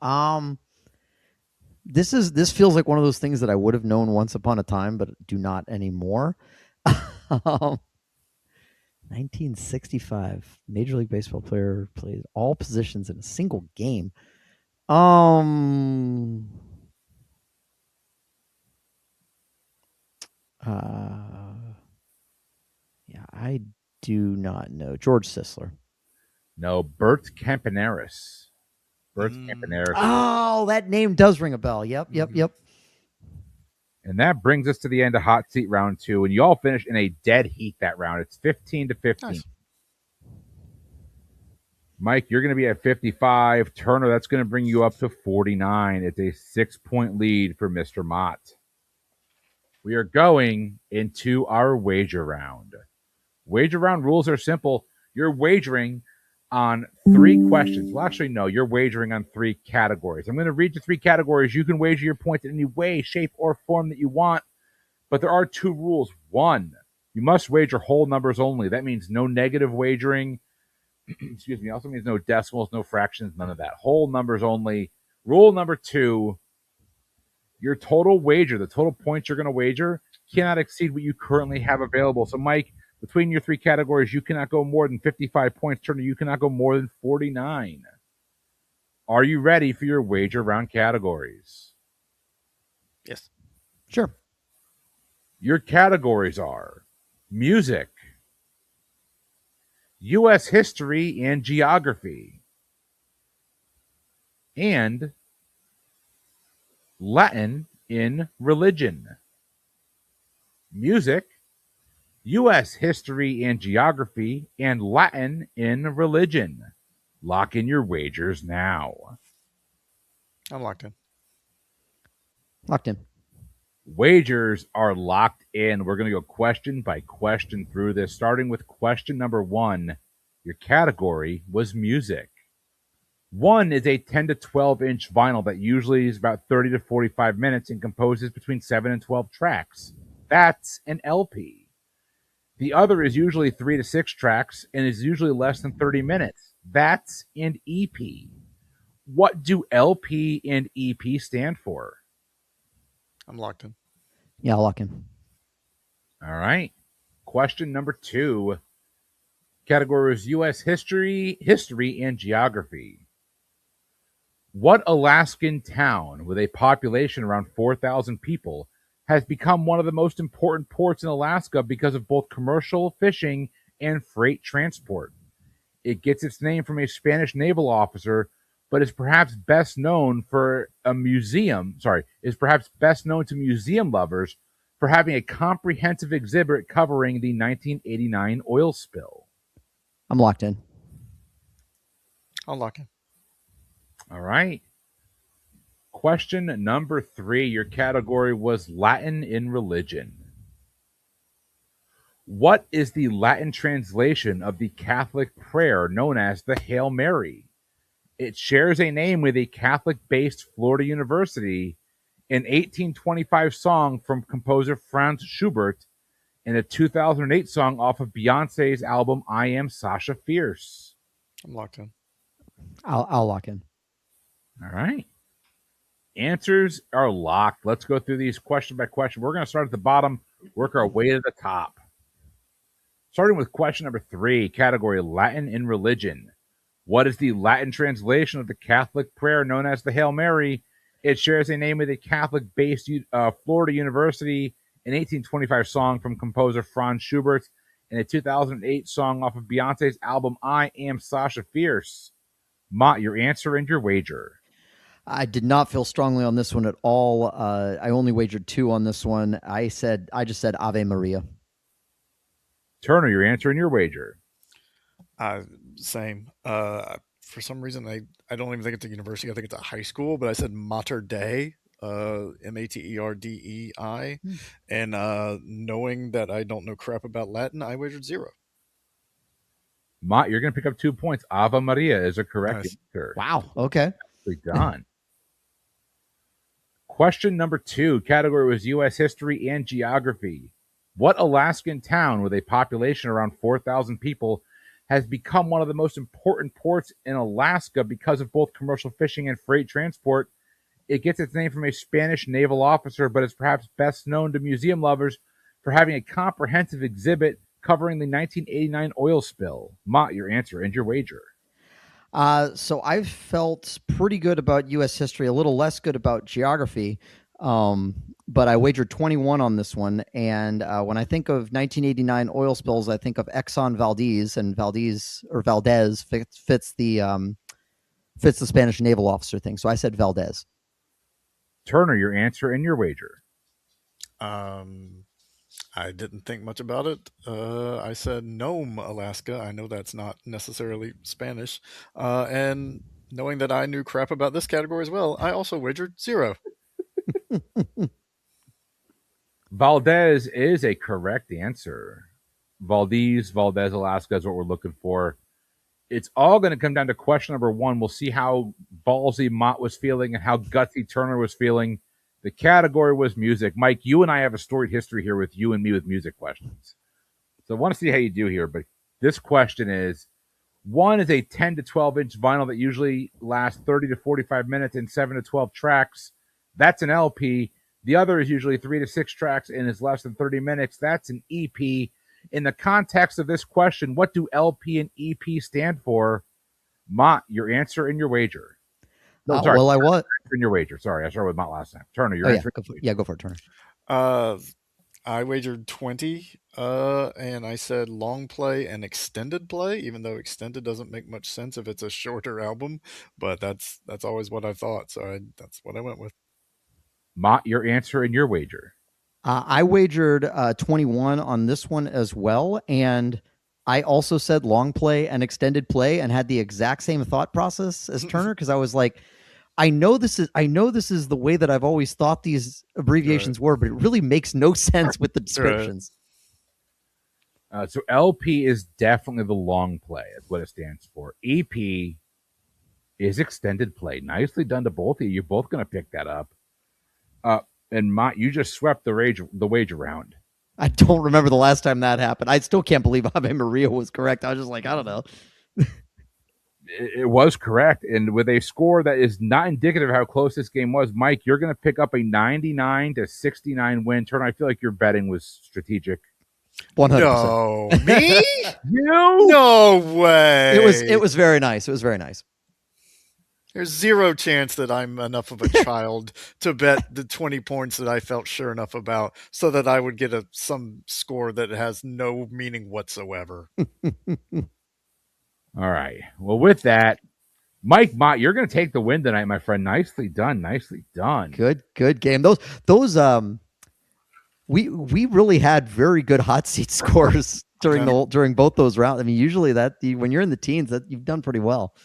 This feels like one of those things that I would have known once upon a time, but do not anymore. 1965, Major League Baseball player played all positions in a single game. Yeah, I do not know. George Sisler. No, Bert Campaneris. Campaneris. Oh, that name does ring a bell. Yep. And that brings us to the end of Hot Seat Round 2. And you all finished in a dead heat that round. It's 15-15. Nice. Mike, you're going to be at 55. Turner, that's going to bring you up to 49. It's a 6-point lead for Mr. Mott. We are going into our wager round. Wager round rules are simple. You're wagering on 3 questions. Well, actually, no, you're wagering on 3 categories. I'm going to read the 3 categories. You can wager your points in any way, shape, or form that you want, but there are 2 rules. 1, you must wager whole numbers only. That means no negative wagering. Excuse me. Also means no decimals, no fractions, none of that. Whole numbers only. Rule number 2, your total wager, the total points you're going to wager, cannot exceed what you currently have available. So, Mike, between your 3 categories, you cannot go more than 55 points. Turner, you cannot go more than 49. Are you ready for your wager round categories? Yes. Sure. Your categories are music, U.S. history and geography, and Latin in religion. Music, U.S. history and geography, and Latin in religion. Lock in your wagers now. I'm locked in. Locked in. Wagers are locked in. We're going to go question by question through this, starting with question number 1. Your category was music. 1 is a 10 to 12 inch vinyl that usually is about 30 to 45 minutes and composes between 7 and 12 tracks. That's an LP. The other is usually 3 to 6 tracks and is usually less than 30 minutes. That's an EP. What do LP and EP stand for? I'm locked in. Yeah, I'll lock in. All right. Question number 2. Category is U.S. history, and geography. What Alaskan town with a population around 4,000 people has become one of the most important ports in Alaska because of both commercial fishing and freight transport? It gets its name from a Spanish naval officer, but is perhaps best known to museum lovers for having a comprehensive exhibit covering the 1989 oil spill. I'm locked in. I'll lock in. All right. Question number 3. Your category was Latin in religion. What is the Latin translation of the Catholic prayer known as the Hail Mary? It shares a name with a Catholic-based Florida university, an 1825 song from composer Franz Schubert, and a 2008 song off of Beyonce's album I Am Sasha Fierce. I'm locked in. I'll lock in. All right. Answers are locked. Let's go through these question by question. We're going to start at the bottom, work our way to the top. Starting with question number 3, category Latin in religion. What is the Latin translation of the Catholic prayer known as the Hail Mary? It shares a name with a Catholic-based Florida university, an 1825 song from composer Franz Schubert, and a 2008 song off of Beyonce's album I Am Sasha Fierce. Mott, your answer and your wager. I did not feel strongly on this one at all. I only wagered 2 on this one. I just said Ave Maria. Turner, your answer and your wager. Same. For some reason, I don't even think it's a university. I think it's a high school, but I said Mater Dei, Materdei. And knowing that I don't know crap about Latin, I wagered 0. Mott, you're going to pick up 2 points. Ave Maria is a correct answer. Wow. Okay. Nicely done. Question number 2, category was U.S. history and geography. What Alaskan town with a population around 4,000 people has become one of the most important ports in Alaska because of both commercial fishing and freight transport? It gets its name from a Spanish naval officer, but is perhaps best known to museum lovers for having a comprehensive exhibit covering the 1989 oil spill. Mott, your answer and your wager. So I've felt pretty good about U.S. history, a little less good about geography, but I wagered 21 on this one. And when I think of 1989 oil spills, I think of Exxon Valdez, and Valdez fits the Spanish naval officer thing. So I said Valdez. Turner, your answer and your wager. I didn't think much about it. I said Nome, Alaska. I know that's not necessarily Spanish. And knowing that I knew crap about this category as well, I also wagered 0. Valdez is a correct answer. Valdez, Alaska is what we're looking for. It's all going to come down to question number one. We'll see how ballsy Mott was feeling and how gutsy Turner was feeling. The category was music. Mike, you and I have a storied history here with you and me with music questions. So I want to see how you do here. But this question is, one is a 10 to 12 inch vinyl that usually lasts 30 to 45 minutes and 7 to 12 tracks. That's an LP. The other is usually 3 to 6 tracks and is less than 30 minutes. That's an EP. In the context of this question, what do LP and EP stand for? Mott, your answer and your wager. No, sorry. Well, I was. And your wager. Sorry, I started with Mott last time. Turner, your Oh, yeah, answer. go for it, Turner. I wagered 20, and I said long play and extended play, even though extended doesn't make much sense if it's a shorter album, but that's always what I thought, so that's what I went with. Mott, your answer and your wager. I wagered 21 on this one as well, and I also said long play and extended play, and had the exact same thought process as Turner, because I was like, I know this is the way that I've always thought these abbreviations were, but it really makes no sense with the descriptions. So LP is definitely the long play. That's what it stands for. EP is extended play. Nicely done to both of you. You're both going to pick that up. And Mott, you just swept the wage around. I don't remember the last time that happened. I still can't believe Ave Maria was correct. I was just like, I don't know. It was correct. And with a score that is not indicative of how close this game was, Mike, you're going to pick up a 99 to 69 win. Turn, I feel like your betting was strategic. 100%. No, me? You? No way. It was very nice. It was very nice. There's zero chance that I'm enough of a child to bet the 20 points that I felt sure enough about so that I would get some score that has no meaning whatsoever. All right. Well, with that, Mike Mott, you're going to take the win tonight, my friend. Nicely done. Nicely done. Good game. Those we really had very good hot seat scores during both those rounds. I mean, usually when you're in the teens, that you've done pretty well.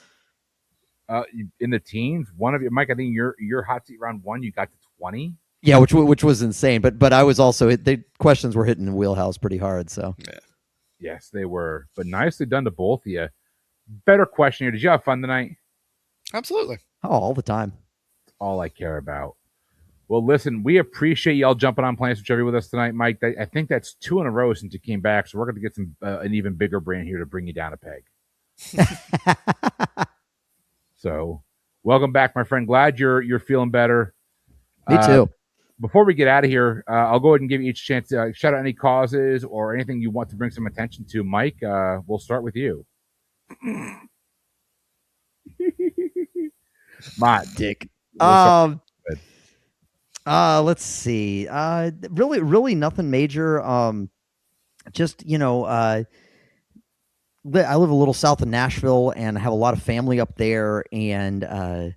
In the teens, one of you, Mike, I think your hot seat round one, you got to 20. Yeah, which was insane. But I was also the questions were hitting the wheelhouse pretty hard. So yeah. Yes, they were. But nicely done to both of you. Better question here. Did you have fun tonight? Absolutely. Oh, all the time. That's all I care about. Well, listen, we appreciate y'all jumping on Planes with Chevy with us tonight, Mike. I think that's 2 in a row since you came back, so we're going to get an even bigger brand here to bring you down a peg. So, welcome back, my friend. Glad you're feeling better. Me too. Before we get out of here, I'll go ahead and give you each chance to shout out any causes or anything you want to bring some attention to. Mike, we'll start with you. Mott. Dick. Let's see. Really nothing major. Just, I live a little south of Nashville and have a lot of family up there, and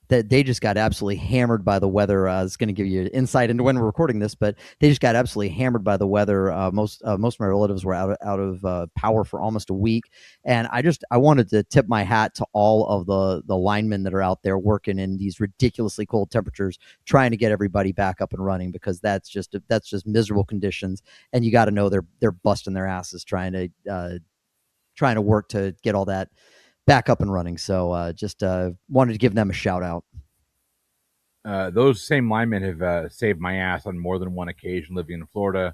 that they just got absolutely hammered by the weather. It's going to give you insight into when we're recording this, but they just got absolutely hammered by the weather. Most of my relatives were out of power for almost a week, and I wanted to tip my hat to all of the linemen that are out there working in these ridiculously cold temperatures, trying to get everybody back up and running, because that's just miserable conditions, and you got to know they're busting their asses trying to work to get all that back up and running. So just wanted to give them a shout out. Those same linemen have saved my ass on more than one occasion living in Florida.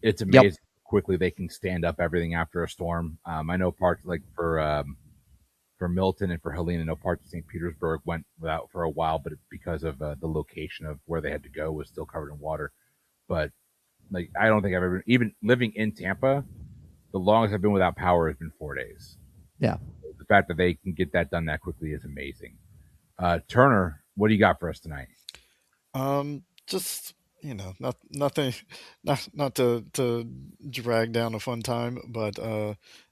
It's amazing how quickly they can stand up everything after a storm. I know parts like for Milton and for Helene, I know parts of St. Petersburg went without for a while, but because of the location of where they had to go was still covered in water. But like, I don't think I've ever, even living in Tampa, the longest I've been without power has been 4 days. Yeah. The fact that they can get that done that quickly is amazing. Turner, what do you got for us tonight? Just, nothing, not to drag down a fun time, but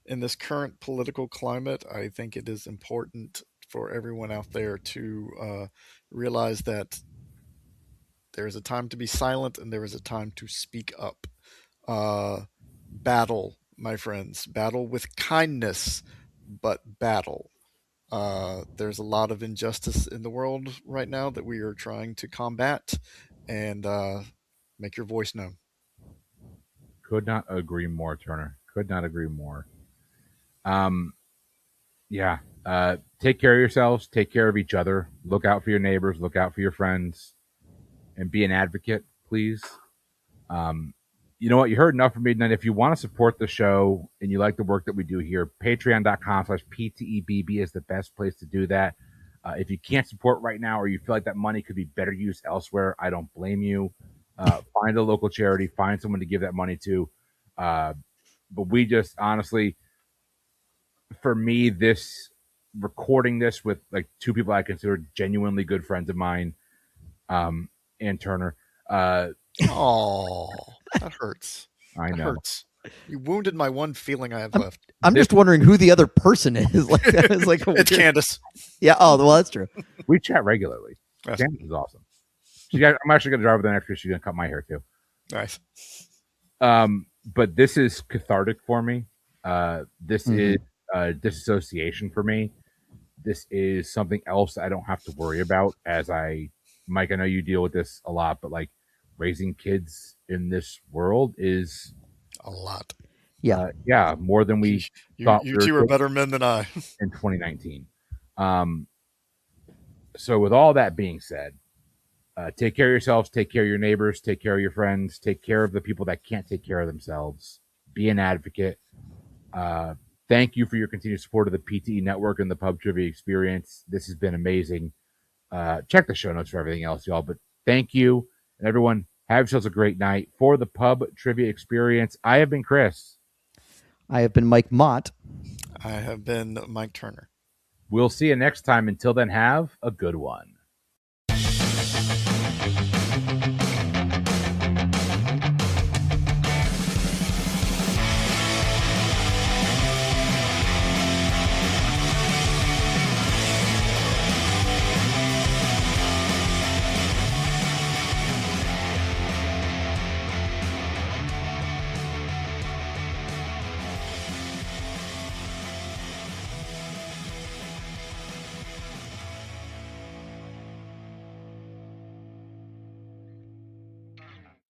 in this current political climate, I think it is important for everyone out there to realize that there is a time to be silent and there is a time to speak up. Battle, my friends, battle with kindness, but battle. There's a lot of injustice in the world right now that we are trying to combat, and make your voice known. Could not agree more, Turner. Could not agree more. Yeah. Take care of yourselves. Take care of each other. Look out for your neighbors. Look out for your friends, and be an advocate, please. You know what? You heard enough from me tonight. If you want to support the show and you like the work that we do here, patreon.com/PTEBB is the best place to do that. If you can't support right now or you feel like that money could be better used elsewhere, I don't blame you. Find a local charity, find someone to give that money to. But we just honestly, for me, this recording this with like two people I consider genuinely good friends of mine, and Turner. Oh, that hurts. I That know. hurts. You wounded my one feeling I have left. I'm just wondering who the other person is. Like, it's like It's Candace. Yeah. Oh, well, that's true. We chat regularly. Yes. Candace is awesome. I'm actually going to drive with her next year. She's going to cut my hair too. Nice. But this is cathartic for me. This Mhm. is disassociation for me. This is something else I don't have to worry about. Mike, I know you deal with this a lot, but like raising kids in this world is A lot. Yeah. more than we thought. You two are better men than I. In 2019. So with all that being said, take care of yourselves, take care of your neighbors, take care of your friends, take care of the people that can't take care of themselves. Be an advocate. Thank you for your continued support of the PTE network and the pub trivia experience. This has been amazing. Check the show notes for everything else, y'all. But thank you, and everyone, have yourselves a great night. For the pub trivia experience, I have been Chris. I have been Mike Mott. I have been Mike Turner. We'll see you next time. Until then, have a good one.